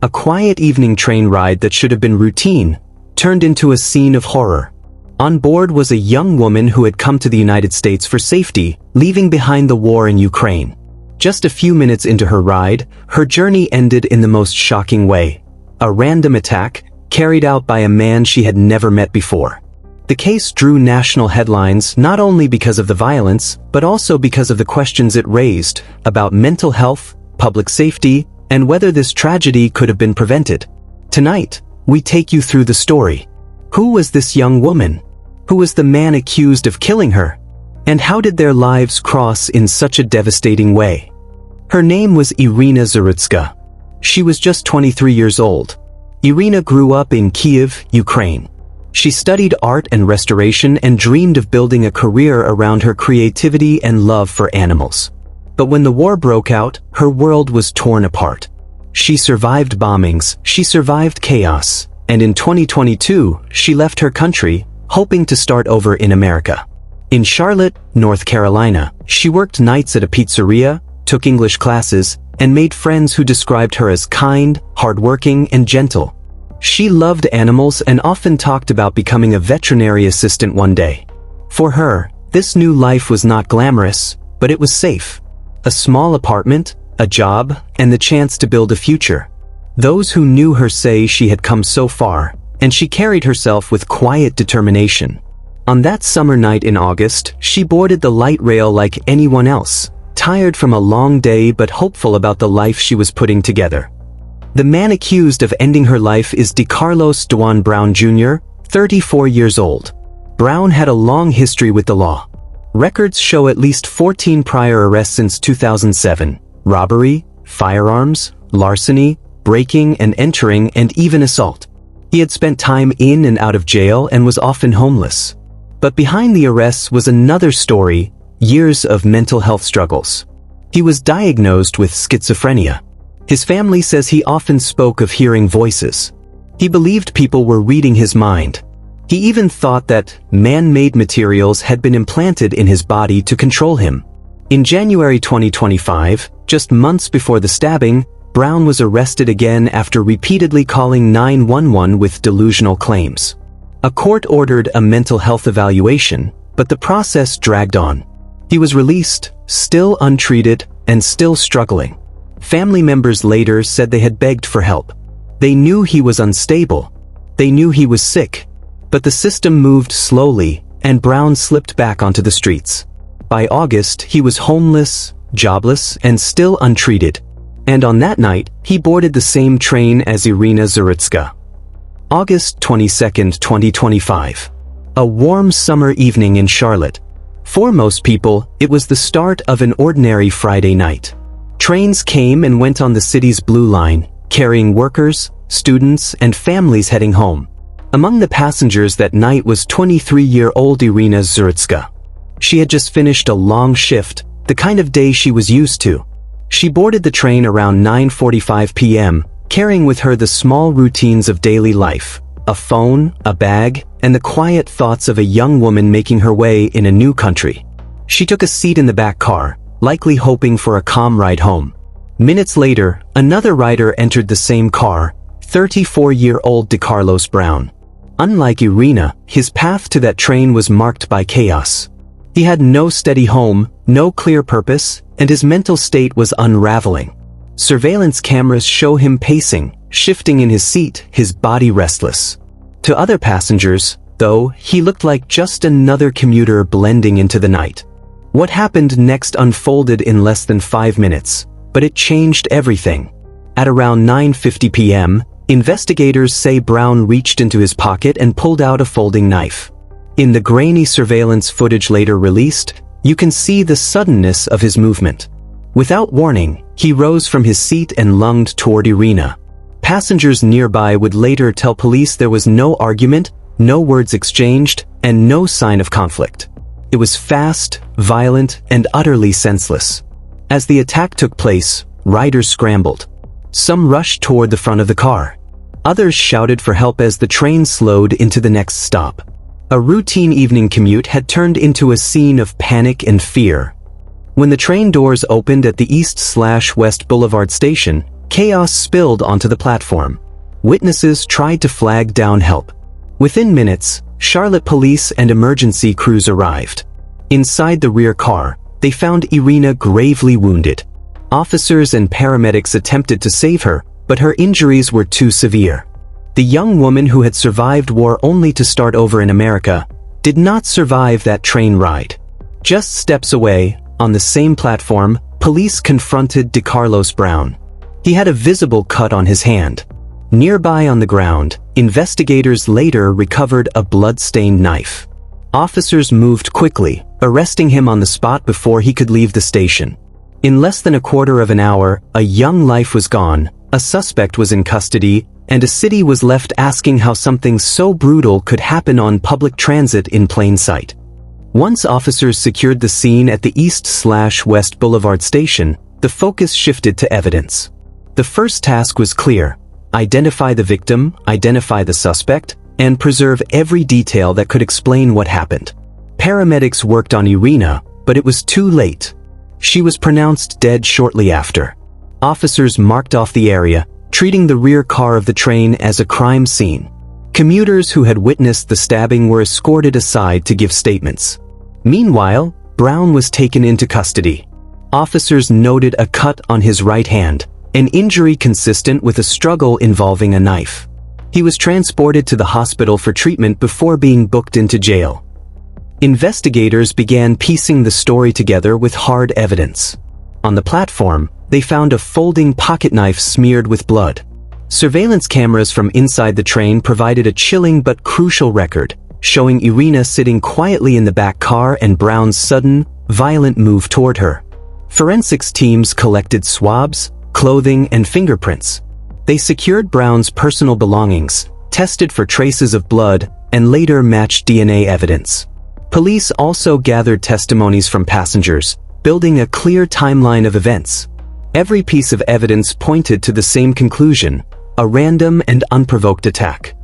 A quiet evening train ride that should have been routine turned into a scene of horror. On board was a young woman who had come to the United States for safety, leaving behind the war in Ukraine. Just a few minutes into her ride, her journey ended in the most shocking way. A random attack, carried out by a man she had never met before. The case drew national headlines not only because of the violence, but also because of the questions it raised about mental health, public safety, and whether this tragedy could have been prevented. Tonight, we take you through the story. Who was this young woman? Who was the man accused of killing her? And how did their lives cross in such a devastating way? Her name was Iryna Zarutska. She was just 23 years old. Iryna grew up in Kyiv, Ukraine. She studied art and restoration and dreamed of building a career around her creativity and love for animals. But when the war broke out, her world was torn apart. She survived bombings, she survived chaos, and in 2022, she left her country, hoping to start over in America. In Charlotte, North Carolina, she worked nights at a pizzeria, took English classes, and made friends who described her as kind, hardworking, and gentle. She loved animals and often talked about becoming a veterinary assistant one day. For her, this new life was not glamorous, but it was safe. A small apartment, a job, and the chance to build a future. Those who knew her say she had come so far, and she carried herself with quiet determination. On that summer night in August, she boarded the light rail like anyone else, tired from a long day but hopeful about the life she was putting together. The man accused of ending her life is Decarlos Brown Jr, 34 years old. Brown had a long history with the law. Records show at least 14 prior arrests since 2007, robbery, firearms, larceny, breaking and entering, and even assault. He had spent time in and out of jail and was often homeless. But behind the arrests was another story, years of mental health struggles. He was diagnosed with schizophrenia. His family says he often spoke of hearing voices. He believed people were reading his mind. He even thought that man-made materials had been implanted in his body to control him. In January 2025, just months before the stabbing, Brown was arrested again after repeatedly calling 911 with delusional claims. A court ordered a mental health evaluation, but the process dragged on. He was released, still untreated, and still struggling. Family members later said they had begged for help. They knew he was unstable. They knew he was sick. But the system moved slowly, and Brown slipped back onto the streets. By August, he was homeless, jobless, and still untreated. And on that night, he boarded the same train as Iryna Zarutska. August 22, 2025. A warm summer evening in Charlotte. For most people, it was the start of an ordinary Friday night. Trains came and went on the city's Blue Line, carrying workers, students, and families heading home. Among the passengers that night was 23-year-old Iryna Zarutska. She had just finished a long shift, the kind of day she was used to. She boarded the train around 9:45 p.m., carrying with her the small routines of daily life, a phone, a bag, and the quiet thoughts of a young woman making her way in a new country. She took a seat in the back car, likely hoping for a calm ride home. Minutes later, another rider entered the same car, 34-year-old Decarlos Brown. Unlike Iryna, his path to that train was marked by chaos. He had no steady home, no clear purpose, and his mental state was unraveling. Surveillance cameras show him pacing, shifting in his seat, his body restless. To other passengers, though, he looked like just another commuter blending into the night. What happened next unfolded in less than 5 minutes, but it changed everything. At around 9:50 p.m., investigators say Brown reached into his pocket and pulled out a folding knife. In the grainy surveillance footage later released, you can see the suddenness of his movement. Without warning, he rose from his seat and lunged toward Iryna. Passengers nearby would later tell police there was no argument, no words exchanged, and no sign of conflict. It was fast, violent, and utterly senseless. As the attack took place, riders scrambled. Some rushed toward the front of the car. Others shouted for help as the train slowed into the next stop. A routine evening commute had turned into a scene of panic and fear. When the train doors opened at the East/West Boulevard station, Chaos spilled onto the platform. Witnesses tried to flag down help. Within minutes, Charlotte police and emergency crews arrived. Inside the rear car, they found Iryna gravely wounded. Officers and paramedics attempted to save her, but her injuries were too severe. The young woman who had survived war only to start over in America did not survive that train ride. Just steps away, on the same platform, police confronted Decarlos Brown. He had a visible cut on his hand. Nearby on the ground, investigators later recovered a blood-stained knife. Officers moved quickly, arresting him on the spot before he could leave the station. In less than a quarter of an hour, a young life was gone, a suspect was in custody, and a city was left asking how something so brutal could happen on public transit in plain sight. Once officers secured the scene at the East/West Boulevard station, the focus shifted to evidence. The first task was clear: identify the victim, identify the suspect, and preserve every detail that could explain what happened. Paramedics worked on Iryna, but it was too late. She was pronounced dead shortly after. Officers marked off the area, treating the rear car of the train as a crime scene. Commuters who had witnessed the stabbing were escorted aside to give statements. Meanwhile, Brown was taken into custody. Officers noted a cut on his right hand, an injury consistent with a struggle involving a knife. He was transported to the hospital for treatment before being booked into jail. Investigators began piecing the story together with hard evidence. On the platform, they found a folding pocketknife smeared with blood. Surveillance cameras from inside the train provided a chilling but crucial record, showing Iryna sitting quietly in the back car and Brown's sudden, violent move toward her. Forensics teams collected swabs, clothing, and fingerprints. They secured Brown's personal belongings, tested for traces of blood, and later matched DNA evidence. Police also gathered testimonies from passengers, building a clear timeline of events. Every piece of evidence pointed to the same conclusion: a random and unprovoked attack.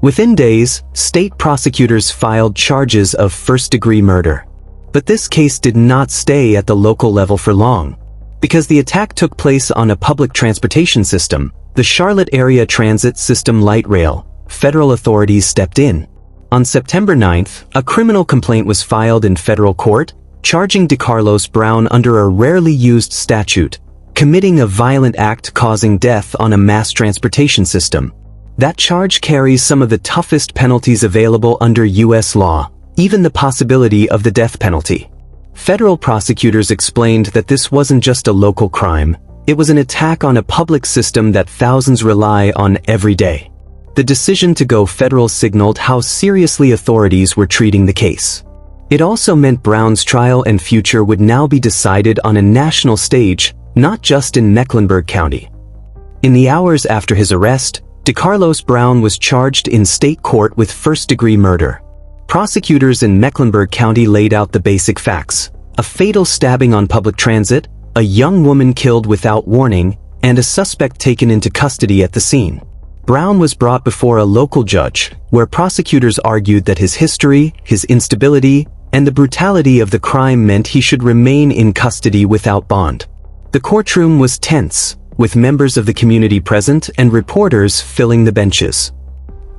Within days, state prosecutors filed charges of first-degree murder. But this case did not stay at the local level for long. Because the attack took place on a public transportation system, the Charlotte Area Transit System Light Rail, federal authorities stepped in. On September 9th, a criminal complaint was filed in federal court, charging Decarlos Brown under a rarely used statute, committing a violent act causing death on a mass transportation system. That charge carries some of the toughest penalties available under U.S. law, even the possibility of the death penalty. Federal prosecutors explained that this wasn't just a local crime, it was an attack on a public system that thousands rely on every day. The decision to go federal signaled how seriously authorities were treating the case. It also meant Brown's trial and future would now be decided on a national stage, not just in Mecklenburg County. In the hours after his arrest, Decarlos Brown was charged in state court with first-degree murder. Prosecutors in Mecklenburg County laid out the basic facts: a fatal stabbing on public transit, a young woman killed without warning, and a suspect taken into custody at the scene. Brown was brought before a local judge, where prosecutors argued that his history, his instability, and the brutality of the crime meant he should remain in custody without bond. The courtroom was tense, with members of the community present and reporters filling the benches.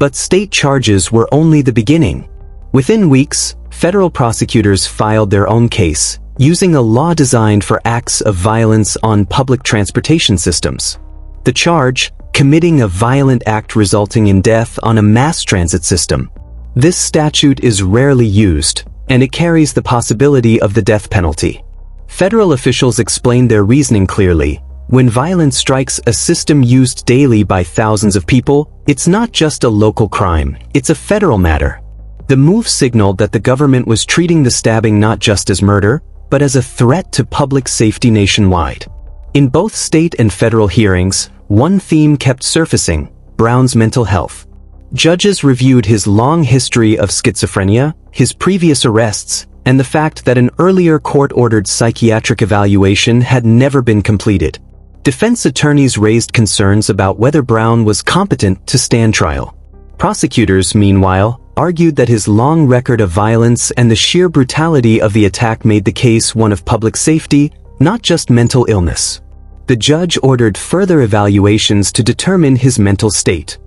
But state charges were only the beginning. Within weeks, federal prosecutors filed their own case, using a law designed for acts of violence on public transportation systems. The charge: committing a violent act resulting in death on a mass transit system. This statute is rarely used, and it carries the possibility of the death penalty. Federal officials explained their reasoning clearly: when violence strikes a system used daily by thousands of people, it's not just a local crime, it's a federal matter. The move signaled that the government was treating the stabbing not just as murder, but as a threat to public safety nationwide. In both state and federal hearings, one theme kept surfacing: Brown's mental health. Judges reviewed his long history of schizophrenia, his previous arrests, and the fact that an earlier court-ordered psychiatric evaluation had never been completed. Defense attorneys raised concerns about whether Brown was competent to stand trial. Prosecutors, meanwhile, argued that his long record of violence and the sheer brutality of the attack made the case one of public safety, not just mental illness. The judge ordered further evaluations to determine his mental state.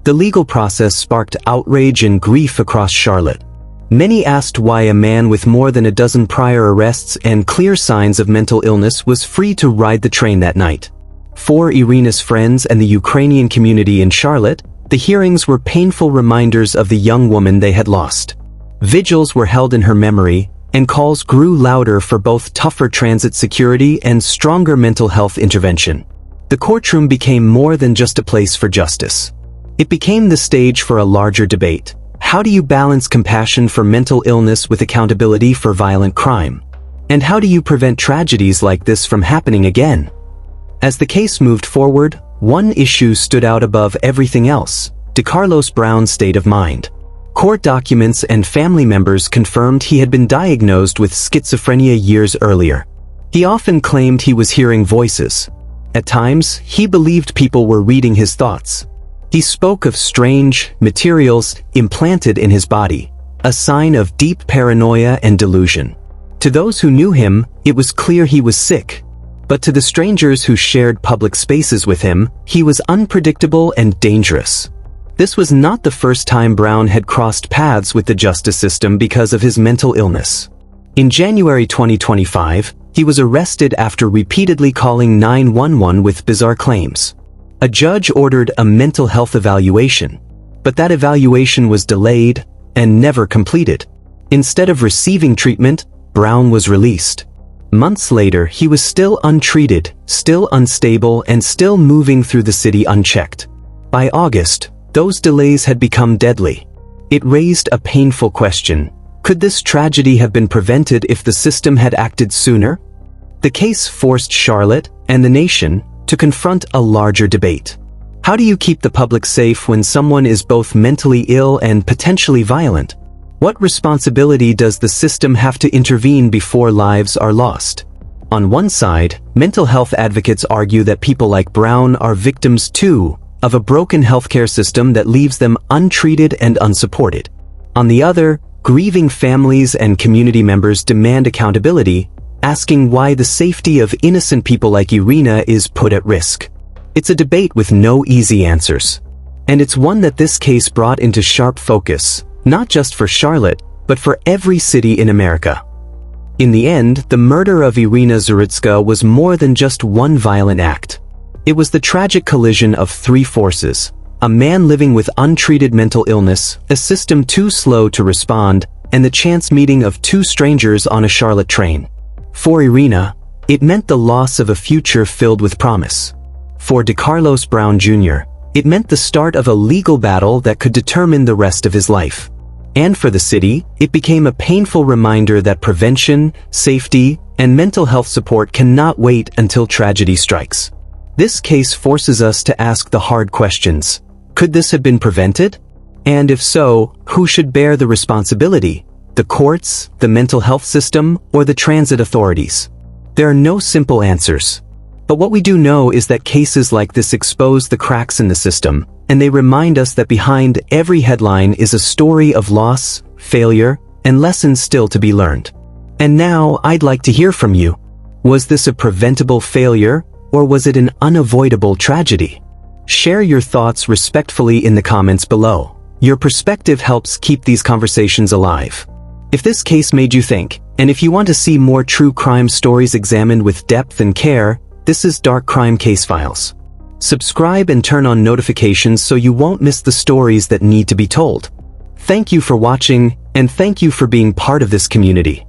The legal process sparked outrage and grief across Charlotte. Many asked why a man with more than a dozen prior arrests and clear signs of mental illness was free to ride the train that night. For Iryna's friends and the Ukrainian community in Charlotte, the hearings were painful reminders of the young woman they had lost. Vigils were held in her memory, and calls grew louder for both tougher transit security and stronger mental health intervention. The courtroom became more than just a place for justice. It became the stage for a larger debate. How do you balance compassion for mental illness with accountability for violent crime? And how do you prevent tragedies like this from happening again? As the case moved forward, one issue stood out above everything else: Decarlos Brown's state of mind. Court documents and family members confirmed he had been diagnosed with schizophrenia years earlier. He often claimed he was hearing voices. At times, he believed people were reading his thoughts. He spoke of strange materials implanted in his body, a sign of deep paranoia and delusion. To those who knew him, it was clear he was sick. But to the strangers who shared public spaces with him, he was unpredictable and dangerous. This was not the first time Brown had crossed paths with the justice system because of his mental illness. In January 2025, he was arrested after repeatedly calling 911 with bizarre claims. A judge ordered a mental health evaluation, but that evaluation was delayed and never completed. Instead of receiving treatment, Brown was released. Months later, he was still untreated, still unstable, and still moving through the city unchecked. By August, those delays had become deadly. It raised a painful question. Could this tragedy have been prevented if the system had acted sooner? The case forced Charlotte and the nation to confront a larger debate. How do you keep the public safe when someone is both mentally ill and potentially violent? What responsibility does the system have to intervene before lives are lost? On one side, mental health advocates argue that people like Brown are victims too of a broken healthcare system that leaves them untreated and unsupported. On the other, grieving families and community members demand accountability, asking why the safety of innocent people like Iryna is put at risk. It's a debate with no easy answers. And it's one that this case brought into sharp focus, not just for Charlotte, but for every city in America. In the end, the murder of Iryna Zarutska was more than just one violent act. It was the tragic collision of three forces: a man living with untreated mental illness, a system too slow to respond, and the chance meeting of two strangers on a Charlotte train. For Iryna, it meant the loss of a future filled with promise. For Decarlos Brown Jr., it meant the start of a legal battle that could determine the rest of his life. And for the city, it became a painful reminder that prevention, safety, and mental health support cannot wait until tragedy strikes. This case forces us to ask the hard questions. Could this have been prevented? And if so, who should bear the responsibility? The courts, the mental health system, or the transit authorities? There are no simple answers. But what we do know is that cases like this expose the cracks in the system, and they remind us that behind every headline is a story of loss, failure, and lessons still to be learned. And now, I'd like to hear from you. Was this a preventable failure, or was it an unavoidable tragedy? Share your thoughts respectfully in the comments below. Your perspective helps keep these conversations alive. If this case made you think, and if you want to see more true crime stories examined with depth and care, this is Dark Crime Case Files. Subscribe and turn on notifications so you won't miss the stories that need to be told. Thank you for watching, and thank you for being part of this community.